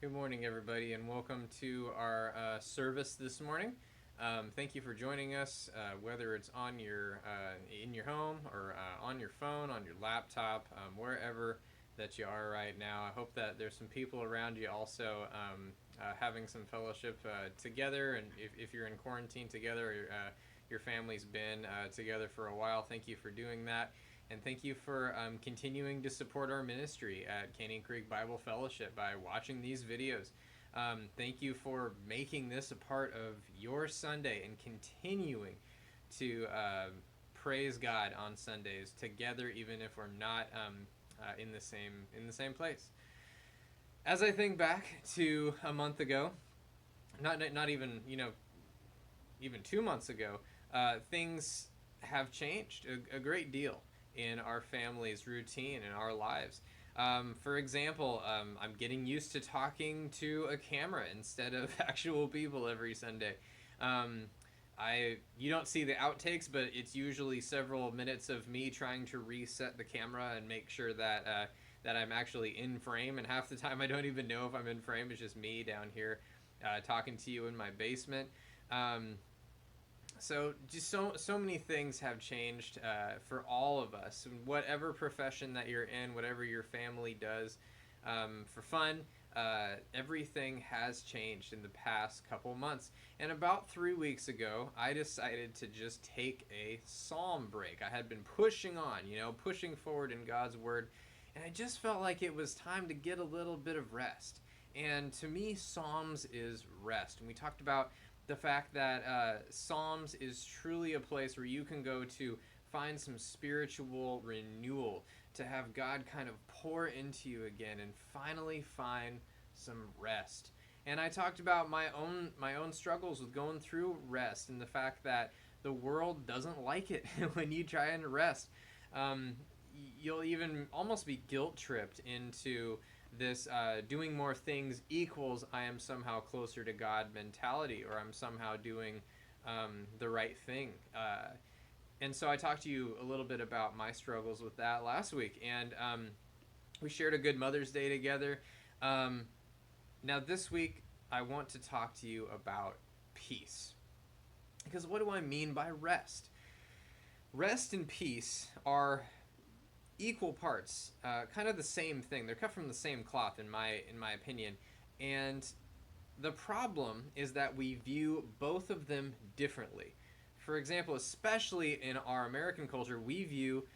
Good morning, everybody, and welcome to our service this morning. Thank you for joining us, whether it's on your in your home or on your phone, on your laptop, wherever that you are right now. I hope that there's some people around you also having some fellowship together, and if you're in quarantine together, your family's been together for a while. Thank you for doing that. And thank you for continuing to support our ministry at Canyon Creek Bible Fellowship by watching these videos. Thank you for making this a part of your Sunday and continuing to praise God on Sundays together, even if we're not in the same place. As I think back to a month ago, not even even 2 months ago, things have changed a great deal in our family's routine in our lives. For example, I'm getting used to talking to a camera instead of actual people every Sunday. Um, you don't see the outtakes, but it's usually several minutes of me trying to reset the camera and make sure that I'm actually in frame. And half the time, I don't even know if I'm in frame. It's just me down here talking to you in my basement. Um, so just so many things have changed for all of us. Whatever profession that you're in, whatever your family does for fun, everything has changed in the past couple months. And about 3 weeks ago, I decided to just take a psalm break. I had been pushing on, pushing forward in God's word, and I just felt like it was time to get a little bit of rest. And to me, Psalms is rest. And we talked about the fact that Psalms is truly a place where you can go to find some spiritual renewal, to have God kind of pour into you again and finally find some rest. And I talked about my own struggles with going through rest and the fact that the world doesn't like it when you try and rest. Um, you'll even almost be guilt tripped into this doing more things equals I am somehow closer to God mentality, or I'm somehow doing the right thing. And so I talked to you a little bit about my struggles with that last week, and we shared a good Mother's Day together. Um, Now, this week, I want to talk to you about peace. Because what do I mean by rest? Rest and peace are equal parts, kind of the same thing. They're cut from the same cloth, in my opinion. And the problem is that we view both of them differently. For example, especially in our American culture, we view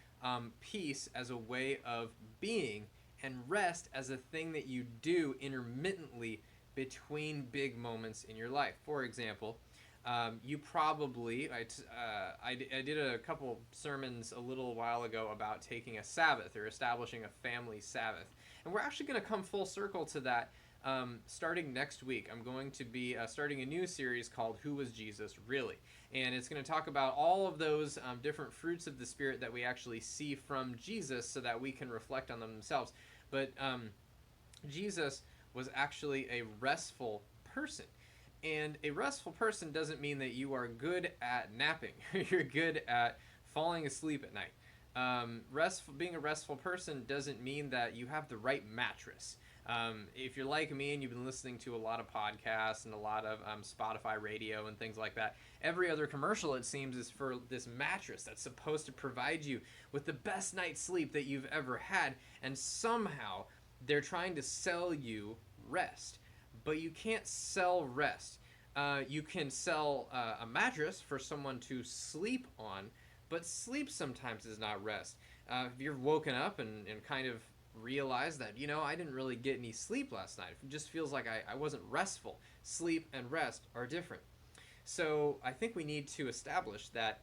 peace as a way of being and rest as a thing that you do intermittently between big moments in your life. For example, you probably, I did a couple sermons a little while ago about taking a Sabbath or establishing a family Sabbath. And we're actually going to come full circle to that starting next week. I'm going to be starting a new series called Who Was Jesus Really? And it's going to talk about all of those different fruits of the Spirit that we actually see from Jesus so that we can reflect on them themselves. But Jesus was actually a restful person. And a restful person doesn't mean that you are good at napping. You're good at falling asleep at night. Being a restful person doesn't mean that you have the right mattress. If you're like me and you've been listening to a lot of podcasts and a lot of Spotify radio and things like that, every other commercial, it seems, is for this mattress that's supposed to provide you with the best night's sleep that you've ever had. And somehow they're trying to sell you rest. But you can't sell rest. You can sell a mattress for someone to sleep on, but sleep sometimes is not rest. If you're woken up and kind of realize that, I didn't really get any sleep last night, it just feels like I wasn't restful. Sleep and rest are different. So I think we need to establish that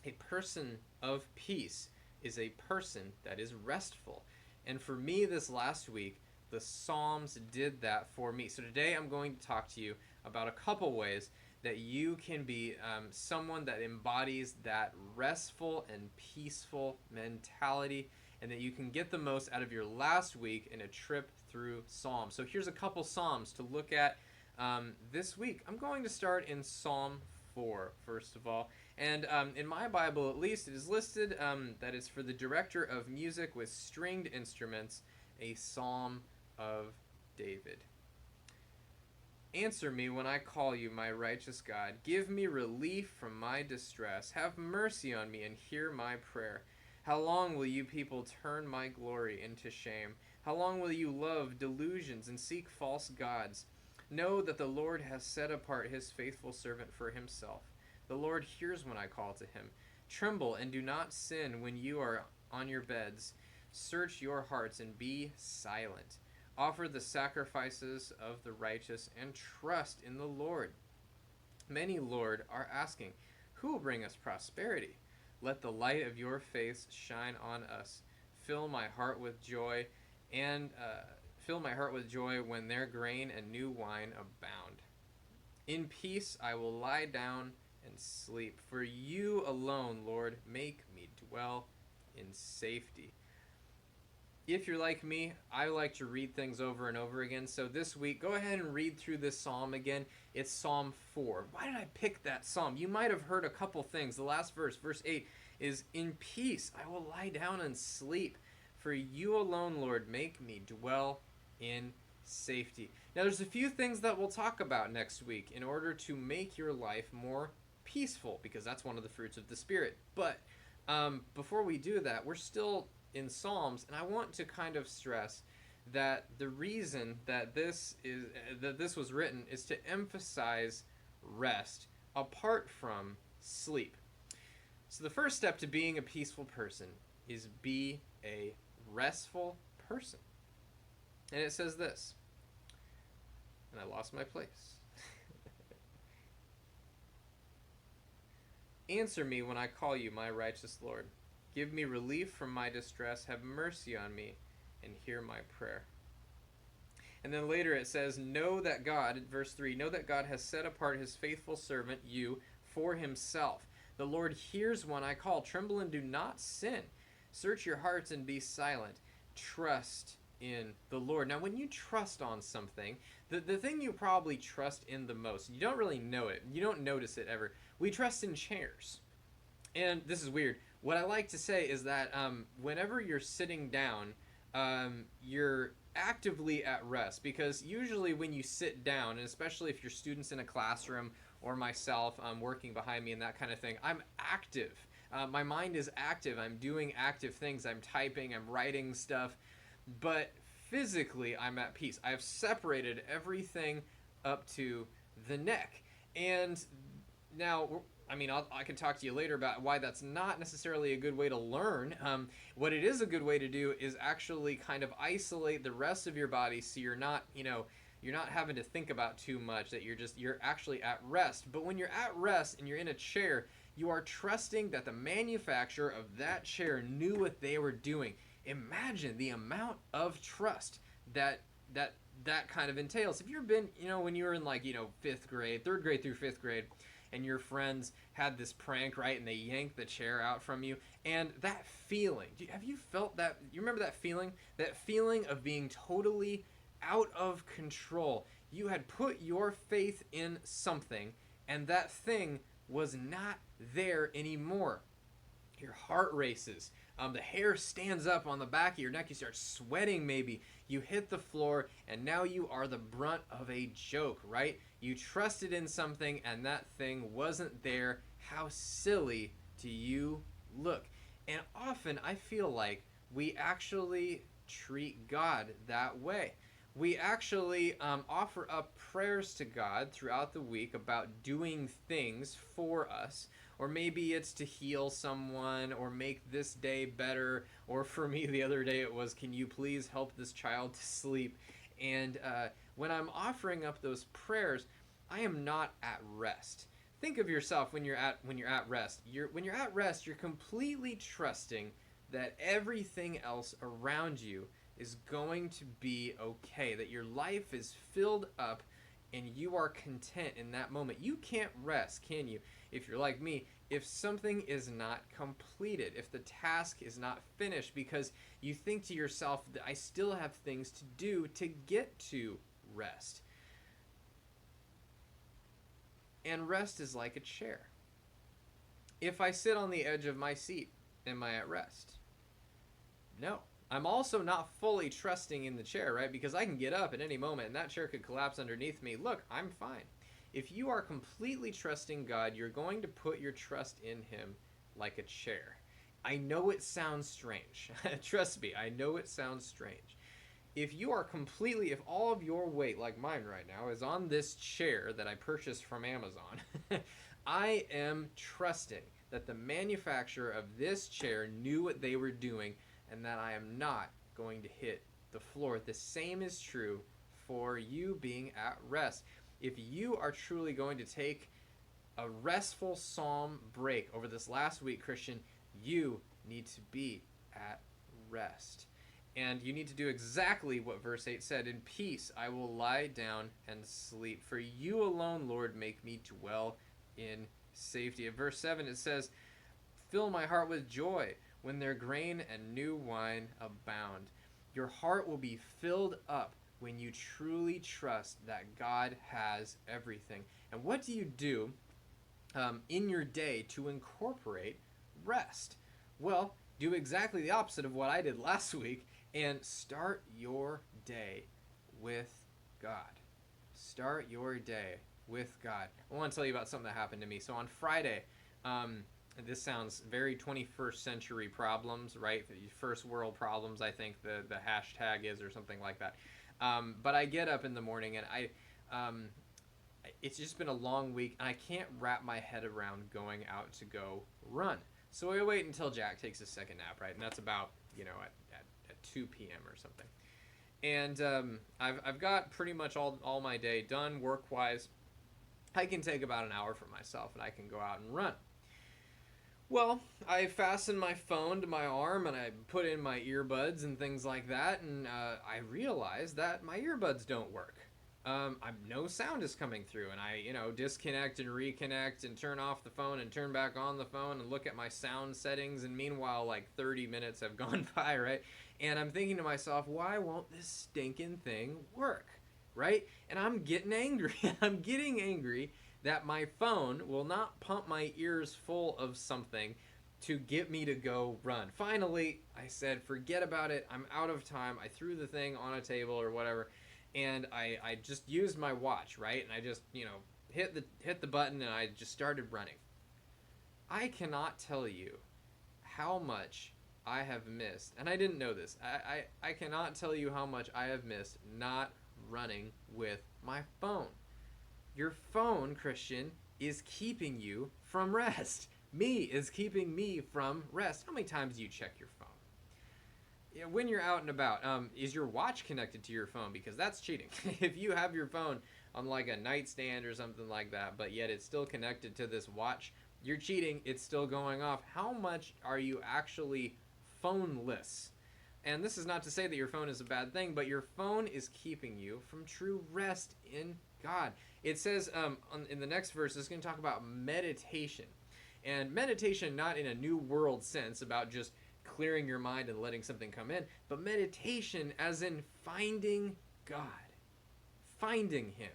a person of peace is a person that is restful. And for me this last week, the Psalms did that for me. So today I'm going to talk to you about a couple ways that you can be someone that embodies that restful and peaceful mentality, and that you can get the most out of your last week in a trip through Psalms. So here's a couple Psalms to look at this week. I'm going to start in Psalm 4, first of all. And in my Bible, at least, it is listed that it's for the director of music with stringed instruments, a Psalm of David. Answer me when I call you, my righteous God. Give me relief from my distress. Have mercy on me and hear my prayer. How long will you people turn my glory into shame? How long will you love delusions and seek false gods? Know that the Lord has set apart his faithful servant for himself. The Lord hears when I call to him. Tremble and do not sin when you are on your beds. Search your hearts and be silent. Offer the sacrifices of the righteous and trust in the Lord. Many, Lord, are asking, who will bring us prosperity? Let the light of your face shine on us. Fill my heart with joy and fill my heart with joy when their grain and new wine abound. In peace I will lie down and sleep. For you alone, Lord, make me dwell in safety. If you're like me, I like to read things over and over again. So this week, go ahead and read through this psalm again. It's Psalm 4. Why did I pick that psalm? You might have heard a couple things. The last verse, verse 8, is in peace I will lie down and sleep. For you alone, Lord, make me dwell in safety. Now, there's a few things that we'll talk about next week in order to make your life more peaceful, because that's one of the fruits of the Spirit. But before we do that, we're still in Psalms, and I want to kind of stress that the reason that this was written is to emphasize rest apart from sleep. So the first step to being a peaceful person is be a restful person. And it says this, and I lost my place. Answer me when I call you, my righteous Lord. Give me relief from my distress. Have mercy on me and hear my prayer. And then later it says, know that God, verse 3, know that God has set apart his faithful servant, you, for himself. The Lord hears when I call. Tremble and do not sin. Search your hearts and be silent. Trust in the Lord. Now, when you trust on something, the thing you probably trust in the most, you don't really know it. You don't notice it ever. We trust in chairs. And this is weird. What I like to say is that whenever you're sitting down, you're actively at rest, because usually when you sit down, and especially if you're students in a classroom or myself working behind me and that kind of thing, I'm active. My mind is active. I'm doing active things. I'm typing. I'm writing stuff. But physically, I'm at peace. I've separated everything up to the neck. And now, I mean, I can talk to you later about why that's not necessarily a good way to learn. What it is a good way to do is actually kind of isolate the rest of your body, so you're not, you're not having to think about too much, that you're actually at rest. But when you're at rest and you're in a chair, you are trusting that the manufacturer of that chair knew what they were doing. Imagine the amount of trust that kind of entails. Have you ever been, when you were in fifth grade, third grade through fifth grade, and your friends had this prank, right, and they yanked the chair out from you, and that feeling, have you felt that? You remember that feeling? That feeling of being totally out of control. You had put your faith in something, and that thing was not there anymore. Your heart races. The hair stands up on the back of your neck. You start sweating maybe. You hit the floor, and now you are the brunt of a joke, right? You trusted in something, and that thing wasn't there. How silly do you look? And often I feel like we actually treat God that way. We actually offer up prayers to God throughout the week about doing things for us. Or maybe it's to heal someone or make this day better. Or for me the other day it was, can you please help this child to sleep? And when I'm offering up those prayers, I am not at rest. Think of yourself when you're at rest. When you're at rest, you're completely trusting that everything else around you is going to be okay, that your life is filled up and you are content in that moment. You can't rest, can you? If you're like me, if something is not completed, if the task is not finished, because you think to yourself that I still have things to do to get to rest. And rest is like a chair. If I sit on the edge of my seat, am I at rest? No. I'm also not fully trusting in the chair, right? Because I can get up at any moment and that chair could collapse underneath me. Look, I'm fine. If you are completely trusting God, you're going to put your trust in Him like a chair. I know it sounds strange. Trust me, I know it sounds strange. If you are completely, if all of your weight, like mine right now, is on this chair that I purchased from Amazon, I am trusting that the manufacturer of this chair knew what they were doing and that I am not going to hit the floor. The same is true for you being at rest. If you are truly going to take a restful psalm break over this last week, Christian, you need to be at rest. And you need to do exactly what verse 8 said. In peace I will lie down and sleep. For you alone, Lord, make me dwell in safety. At verse 7 it says, fill my heart with joy when their grain and new wine abound. Your heart will be filled up when you truly trust that God has everything. And what do you do in your day to incorporate rest? Well, do exactly the opposite of what I did last week and start your day with God. Start your day with God. I want to tell you about something that happened to me. So on Friday, this sounds very 21st century problems, right? First world problems, I think the hashtag is, or something like that. But I get up in the morning and it's just been a long week and I can't wrap my head around going out to go run. So I wait until Jack takes his second nap, right? And that's about, at 2 p.m. or something. And I've got pretty much all my day done work-wise. I can take about an hour for myself and I can go out and run. Well, I fasten my phone to my arm and I put in my earbuds and things like that, and I realize that my earbuds don't work. No sound is coming through, and I, disconnect and reconnect and turn off the phone and turn back on the phone and look at my sound settings, and meanwhile, like 30 minutes have gone by, right? And I'm thinking to myself, why won't this stinking thing work, right? And I'm getting angry. I'm getting angry that my phone will not pump my ears full of something to get me to go run. Finally, I said, forget about it. I'm out of time. I threw the thing on a table or whatever, and I just used my watch, right? And I just, hit the button and I just started running. I cannot tell you how much I have missed, and I didn't know this. I cannot tell you how much I have missed not running with my phone. Your phone, Christian, is keeping you from rest. Me is keeping me from rest. How many times do you check your phone? When you're out and about, is your watch connected to your phone? Because that's cheating. If you have your phone on like a nightstand or something like that, but yet it's still connected to this watch, you're cheating. It's still going off. How much are you actually phoneless? And this is not to say that your phone is a bad thing, but your phone is keeping you from true rest in God. It says in the next verse, it's going to talk about meditation. And meditation not in a new world sense about just clearing your mind and letting something come in, but meditation as in finding God, finding Him.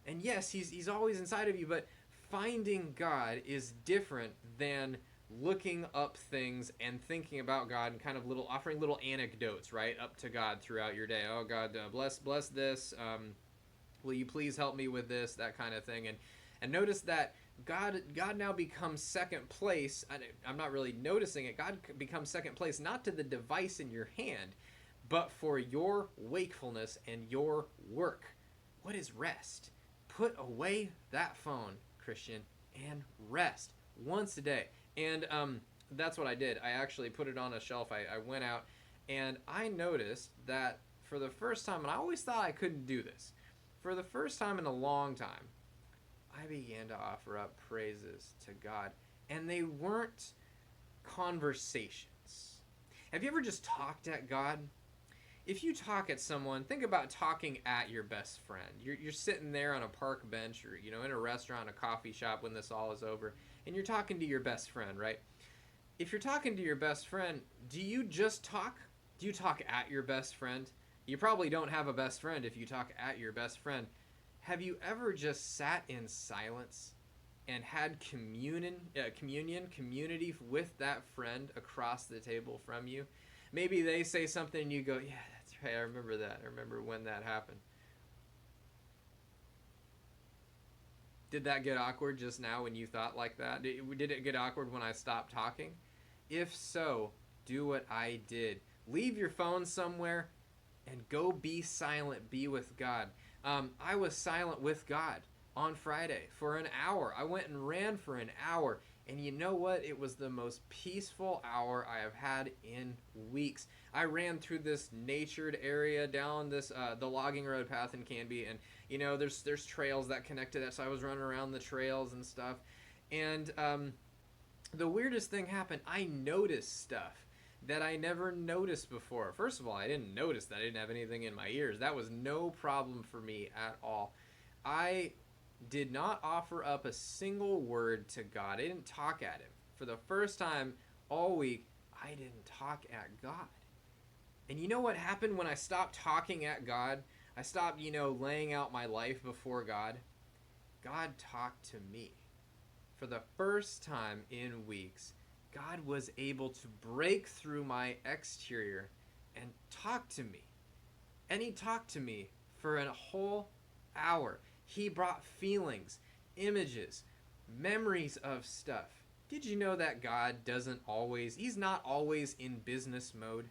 And yes, he's always inside of you, but finding God is different than looking up things and thinking about God and kind of offering little anecdotes, right, up to God throughout your day. Oh, God, bless this. Will you please help me with this? That kind of thing. And notice that God now becomes second place. I'm not really noticing it. God becomes second place, not to the device in your hand, but for your wakefulness and your work. What is rest? Put away that phone, Christian, and rest once a day. And that's what I did. I actually put it on a shelf. I went out and I noticed that for the first time, and I always thought I couldn't do this, for the first time in a long time, I began to offer up praises to God. And they weren't conversations. Have you ever just talked at God? If you talk at someone, think about talking at your best friend. You're sitting there on a park bench or, in a restaurant, a coffee shop when this all is over, and you're talking to your best friend, right? If you're talking to your best friend, do you just talk? Do you talk at your best friend? You probably don't have a best friend if you talk at your best friend. Have you ever just sat in silence and had community with that friend across the table from you? Maybe they say something and you go, yeah, that's right, I remember that. I remember when that happened. Did that get awkward just now when you thought like that? Did it get awkward when I stopped talking? If so, do what I did. Leave your phone somewhere and go be silent. Be with God. I was silent with God on Friday for an hour. I went and ran for an hour. And you know what? It was the most peaceful hour I have had in weeks. I ran through this natured area down this the logging road path in Canby, and there's trails that connect to that. So I was running around the trails and stuff. And the weirdest thing happened. I noticed stuff that I never noticed before. First of all, I didn't notice that I didn't have anything in my ears. That was no problem for me at all. I did not offer up a single word to God. I didn't talk at him. For the first time all week, I didn't talk at God. And you know what happened when I stopped talking at God? I stopped, laying out my life before God. God talked to me. For the first time in weeks, God was able to break through my exterior and talk to me. And he talked to me for a whole hour. He brought feelings, images, memories of stuff. Did you know that God he's not always in business mode?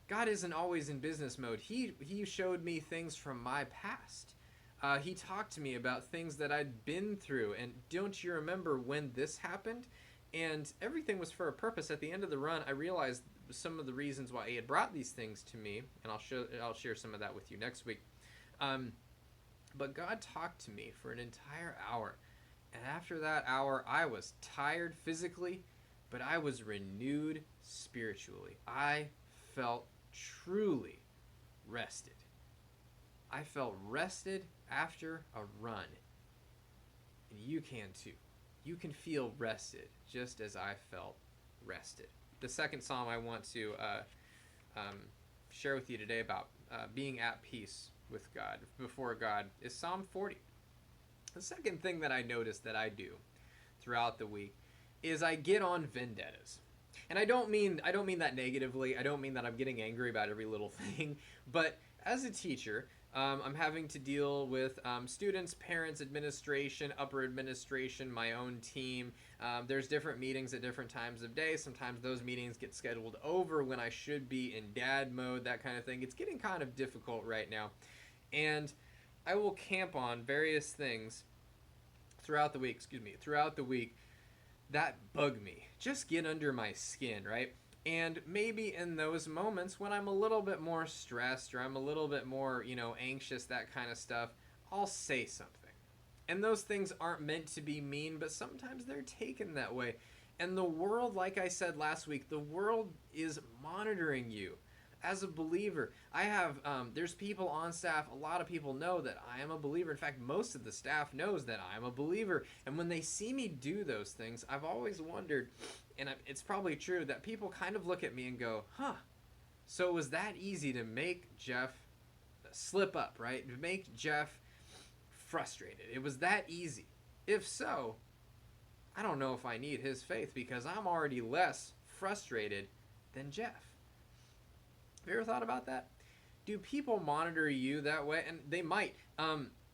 God isn't always in business mode. He showed me things from my past. He talked to me about things that I'd been through. And don't you remember when this happened? And everything was for a purpose. At the end of the run, I realized some of the reasons why he had brought these things to me, and I'll share some of that with you next week. But God talked to me for an entire hour. And after that hour, I was tired physically, but I was renewed spiritually. I felt truly rested. I felt rested after a run. And you can too. You can feel rested just as I felt rested. The second psalm I want to share with you today about being at peace with God, before God, is Psalm 40. The second thing that I notice that I do throughout the week is I get on vendettas. And I don't mean that negatively. I don't mean that I'm getting angry about every little thing. But as a teacher, I'm having to deal with students, parents, administration, upper administration, my own team. There's different meetings at different times of day. Sometimes those meetings get scheduled over when I should be in dad mode, that kind of thing. It's getting kind of difficult right now. And I will camp on various things throughout the week, that bug me. Just get under my skin, right? And maybe in those moments when I'm a little bit more stressed or I'm a little bit more, anxious, that kind of stuff, I'll say something. And those things aren't meant to be mean, but sometimes they're taken that way. And the world, like I said last week, the world is monitoring you. As a believer, there's people on staff, a lot of people know that I am a believer. In fact, most of the staff knows that I'm a believer. And when they see me do those things, I've always wondered, and it's probably true, that people kind of look at me and go, so it was that easy to make Jeff slip up, right? To make Jeff frustrated. It was that easy. If so, I don't know if I need his faith, because I'm already less frustrated than Jeff. Have you ever thought about that? Do people monitor you that way? And they might.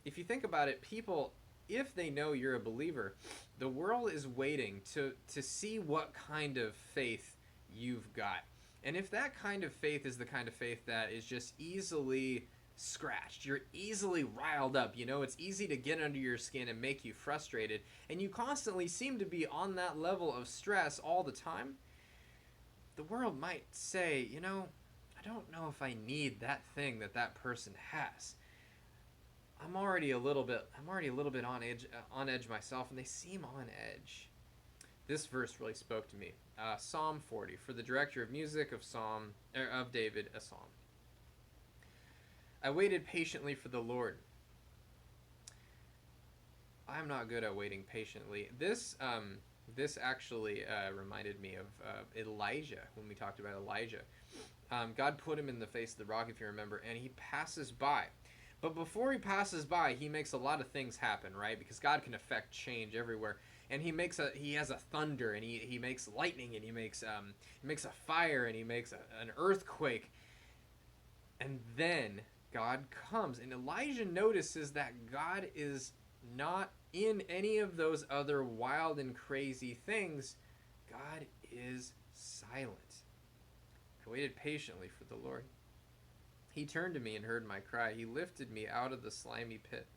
If you think about it, people, if they know you're a believer, the world is waiting to see what kind of faith you've got. And if that kind of faith is the kind of faith that is just easily scratched, you're easily riled up, it's easy to get under your skin and make you frustrated, and you constantly seem to be on that level of stress all the time, the world might say, I don't know if I need that thing that person has. I'm already a little bit on edge myself, and they seem on edge. This verse really spoke to me. Psalm 40, for the director of music of David, a psalm. I waited patiently for the Lord. I'm not good at waiting patiently. This actually reminded me of Elijah, when we talked about Elijah. God put him in the face of the rock, if you remember, and he passes by. But before he passes by, he makes a lot of things happen, right? Because God can affect change everywhere. And he has a thunder, and he makes lightning, and he makes a fire, and he makes an earthquake. And then God comes, and Elijah notices that God is not in any of those other wild and crazy things. God is silent. I waited patiently for the Lord. He turned to me and heard my cry. He lifted me out of the slimy pit,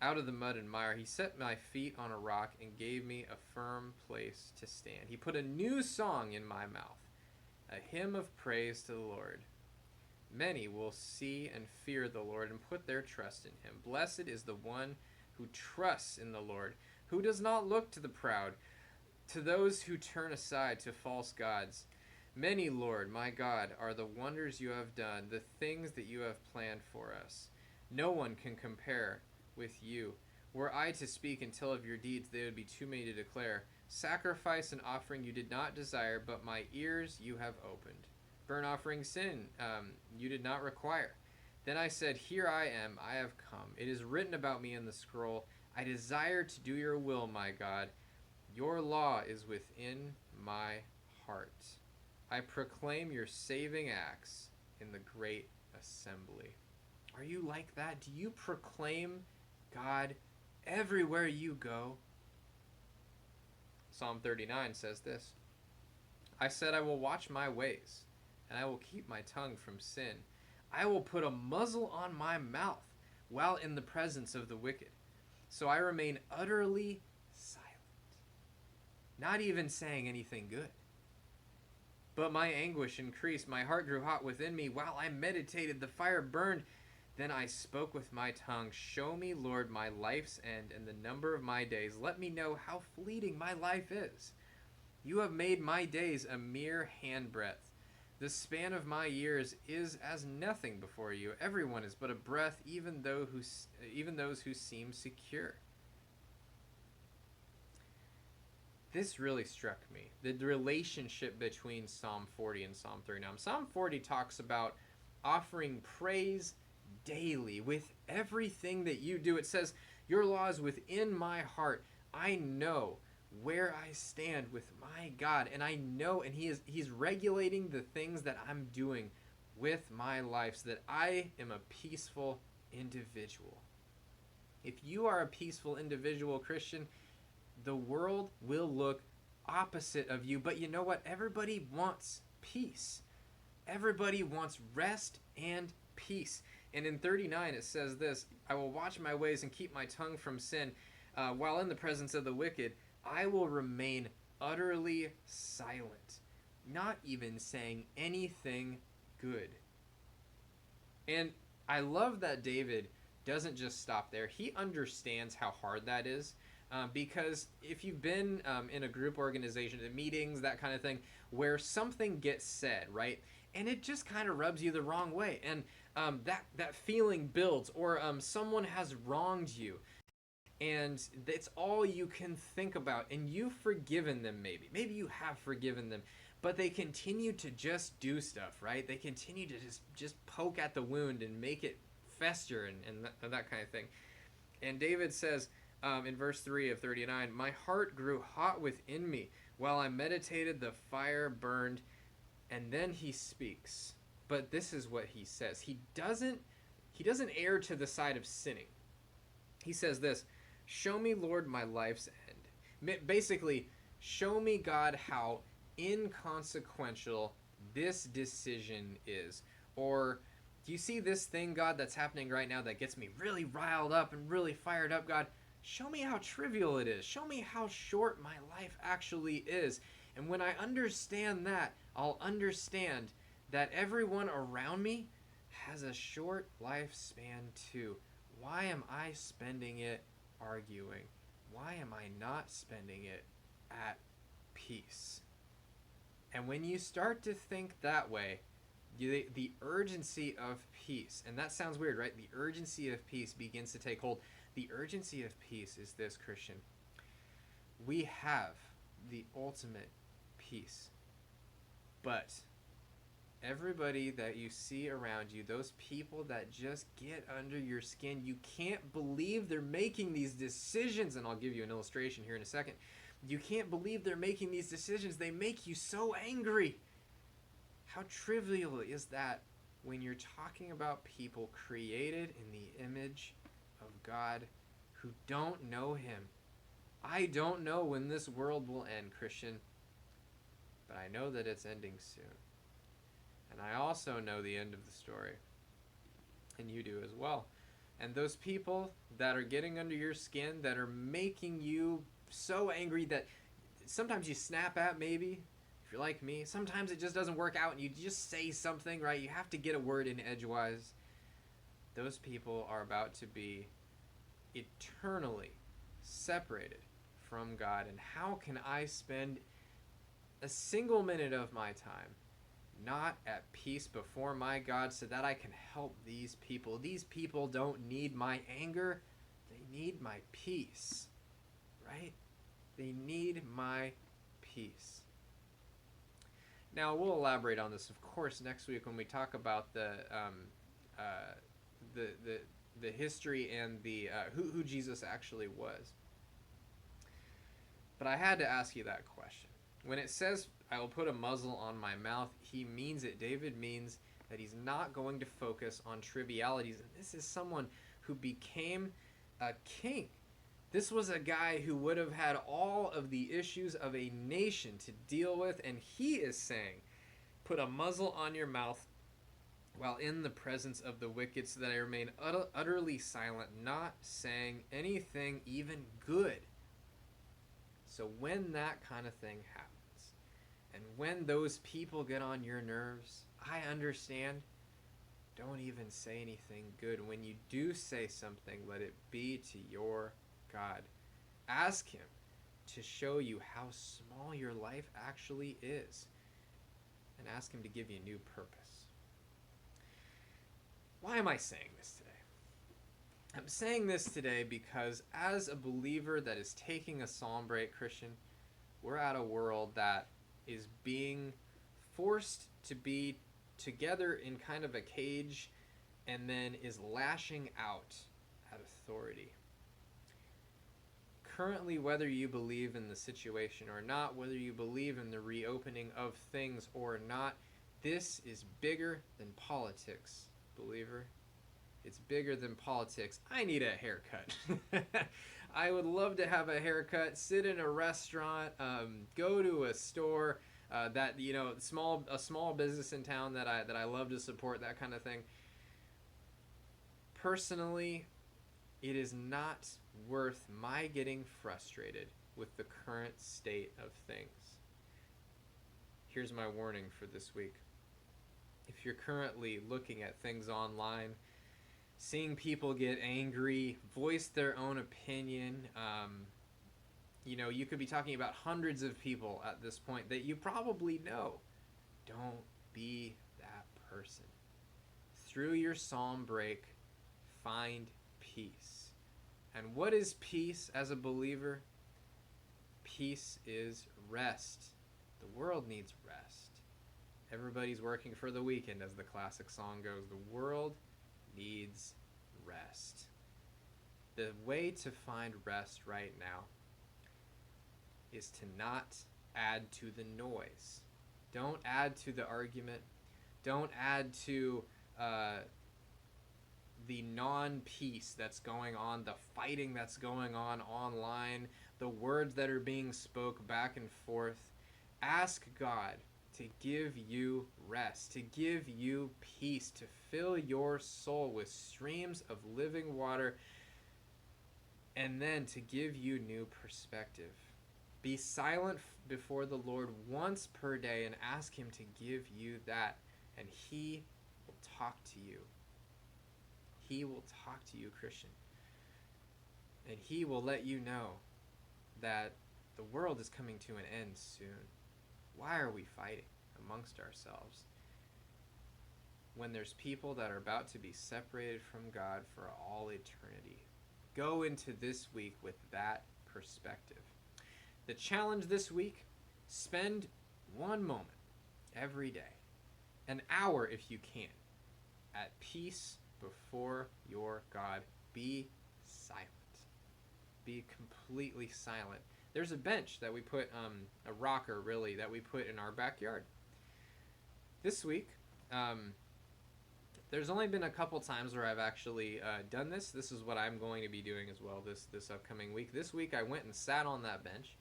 out of the mud and mire. He set my feet on a rock and gave me a firm place to stand. He put a new song in my mouth, a hymn of praise to the Lord. Many will see and fear the Lord and put their trust in him. Blessed is the one who trusts in the Lord, who does not look to the proud, to those who turn aside to false gods. Many, Lord, my God, are the wonders you have done, the things that you have planned for us. No one can compare with you. Were I to speak and tell of your deeds, they would be too many to declare. Sacrifice and offering you did not desire, but my ears you have opened. Burnt offering, sin you did not require. Then I said, here I am, I have come. It is written about me in the scroll. I desire to do your will, my God. Your law is within my heart. I proclaim your saving acts in the great assembly. Are you like that? Do you proclaim God everywhere you go? Psalm 39 says this. I said, I will watch my ways, and I will keep my tongue from sin. I will put a muzzle on my mouth while in the presence of the wicked. So I remain utterly silent, not even saying anything good. But my anguish increased. My heart grew hot within me. While I meditated, the fire burned. Then I spoke with my tongue. Show me, Lord, my life's end and the number of my days. Let me know how fleeting my life is. You have made my days a mere handbreadth. The span of my years is as nothing before you. Everyone is but a breath, even those who seem secure. This really struck me, the relationship between Psalm 40 and Psalm 39. Psalm 40 talks about offering praise daily with everything that you do. It says, your law is within my heart. I know where I stand with my God, and I know, and he's regulating the things that I'm doing with my life so that I am a peaceful individual. If you are a peaceful individual, Christian, the world will look opposite of you. But you know what? Everybody wants peace. Everybody wants rest and peace. And in 39 it says this, I will watch my ways and keep my tongue from sin. While in the presence of the wicked, I will remain utterly silent, not even saying anything good. And I love that David doesn't just stop there. He understands how hard that is. Because if you've been in a group organization, in meetings, that kind of thing, where something gets said, right, and it just kind of rubs you the wrong way, and that feeling builds, or someone has wronged you, and it's all you can think about, and you've forgiven them maybe you have forgiven them, but they continue to just do stuff, right? They continue to just poke at the wound and make it fester and that kind of thing. And David says, in verse 3 of 39, my heart grew hot within me. While I meditated, the fire burned. And then he speaks. But this is what he says. He doesn't err to the side of sinning. He says this, show me, Lord, my life's end. Basically, show me, God, how inconsequential this decision is. Or, do you see this thing, God, that's happening right now that gets me really riled up and really fired up, God? Show me how trivial it is. Show me how short my life actually is. And when I understand that, I'll understand that everyone around me has a short lifespan too. Why am I spending it arguing? Why am I not spending it at peace? And when you start to think that way, the urgency of peace, and that sounds weird, right? The urgency of peace begins to take hold. The urgency of peace is this, Christian. We have the ultimate peace, but Everybody that you see around you, those people that just get under your skin, you can't believe they're making these decisions. And I'll give you an illustration here in a second. You can't believe they're making these decisions. They make you so angry. How trivial is that when you're talking about people created in the image of God who don't know him? I don't know when this world will end, Christian, but I know that it's ending soon. And I also know the end of the story. And you do as well. And those people that are getting under your skin, that are making you so angry that sometimes you snap at, maybe, if you're like me. Sometimes it just doesn't work out and you just say something, right? You have to get a word in edgewise. Those people are about to be eternally separated from God. And how can I spend a single minute of my time not at peace before my God so that I can help these people? These people don't need my anger. They need my peace, right? They need my peace. Now, we'll elaborate on this, of course, next week when we talk about the history and the who Jesus actually was. But I had to ask you that question. When it says, I will put a muzzle on my mouth, he means it. David means that he's not going to focus on trivialities. And this is someone who became a king. This was a guy who would have had all of the issues of a nation to deal with. And he is saying, put a muzzle on your mouth while in the presence of the wicked, so that I remain utterly silent, not saying anything even good. So when that kind of thing happens, and when those people get on your nerves, I understand. Don't even say anything good. When you do say something, let it be to your God. Ask him to show you how small your life actually is, and ask him to give you new purpose. Why am I saying this today? I'm saying this today because as a believer that is taking a psalm break, Christian, we're at a world that is being forced to be together in kind of a cage and then is lashing out at authority. Currently, whether you believe in the situation or not, whether you believe in the reopening of things or not, this is bigger than politics, believer. It's bigger than politics. I need a haircut. I would love to have a haircut, sit in a restaurant, go to a store that, a small business in town that I love to support, that kind of thing. Personally, it is not worth my getting frustrated with the current state of things. Here's my warning for this week. If you're currently looking at things online, seeing people get angry, voice their own opinion, you could be talking about hundreds of people at this point that you probably know. Don't be that person. Through your psalm break, find peace. And what is peace as a believer? Peace is rest. The world needs rest. Everybody's working for the weekend, as the classic song goes. The world needs rest. The way to find rest right now is to not add to the noise. Don't add to the argument. Don't add to the non-peace that's going on, the fighting that's going on online, the words that are being spoke back and forth. Ask God to give you rest, to give you peace, to fill your soul with streams of living water, and then to give you new perspective. Be silent before the Lord once per day and ask him to give you that, and he will talk to you. He will talk to you, Christian. And he will let you know that the world is coming to an end soon. Why are we fighting amongst ourselves when there's people that are about to be separated from God for all eternity? Go into this week with that perspective. The challenge this week, spend one moment every day An hour if you can. At peace before your God. Be silent. Be completely silent. There's a bench that we put, a rocker really, that we put in our backyard. This week, there's only been a couple times where I've actually done this. This is what I'm going to be doing as well this upcoming week. This week I went and sat on that bench,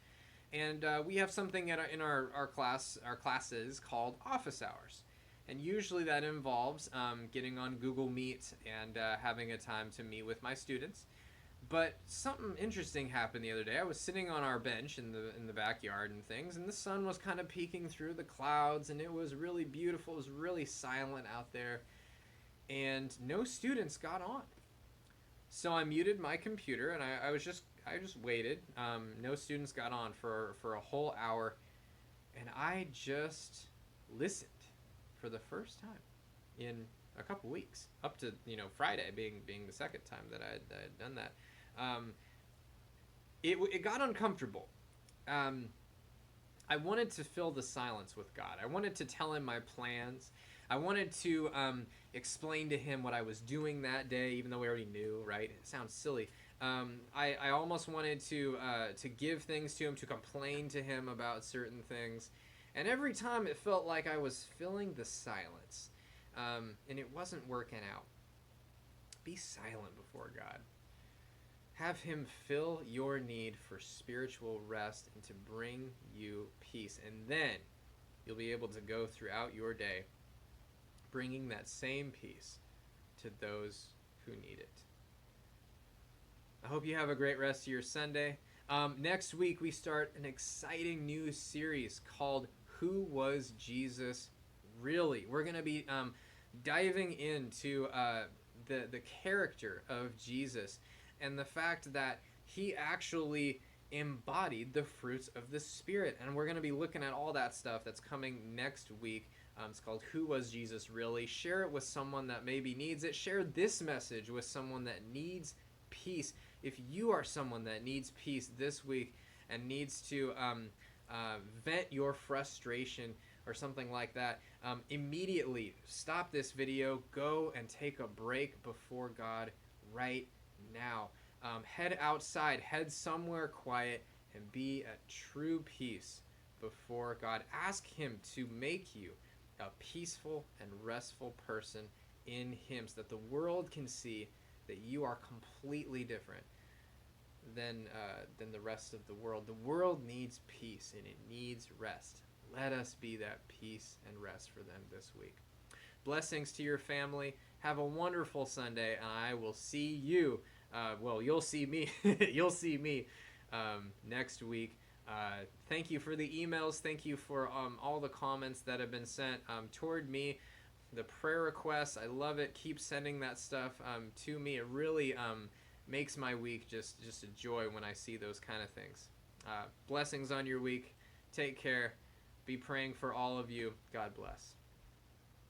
and we have something in our classes called office hours. And usually that involves getting on Google Meet and having a time to meet with my students. But something interesting happened the other day. I was sitting on our bench in the backyard and things, and the sun was kind of peeking through the clouds, and it was really beautiful. It was really silent out there, and no students got on. So I muted my computer, and I just waited. No students got on for a whole hour, and I just listened for the first time in a couple weeks, up to Friday being the second time that I had done that. It got uncomfortable. I wanted to fill the silence with God. I wanted to tell him my plans. I wanted to explain to him what I was doing that day, even though we already knew, right? It sounds silly. I almost wanted to give things to him, to complain to him about certain things. And every time it felt like I was filling the silence. And it wasn't working out. Be silent before God. Have him fill your need for spiritual rest and to bring you peace. And then you'll be able to go throughout your day bringing that same peace to those who need it. I hope you have a great rest of your Sunday. Next week we start an exciting new series called Who Was Jesus Really? We're going to be diving into the character of Jesus and the fact that he actually embodied the fruits of the Spirit. And we're going to be looking at all that stuff that's coming next week. It's called Who Was Jesus Really? Share it with someone that maybe needs it. Share this message with someone that needs peace. If you are someone that needs peace this week and needs to vent your frustration or something like that, immediately stop this video, go and take a break before God right now. Head outside, head somewhere quiet, and be at true peace before God. Ask him to make you a peaceful and restful person in him, so that the world can see that you are completely different than the rest of the world. The world needs peace and it needs rest. Let us be that peace and rest for them this week. Blessings to your family. Have a wonderful Sunday, and I will see you. You'll see me. You'll see me next week. Thank you for the emails. Thank you for all the comments that have been sent toward me. The prayer requests, I love it. Keep sending that stuff to me. It really makes my week just a joy when I see those kind of things. Blessings on your week. Take care. Be praying for all of you. God bless.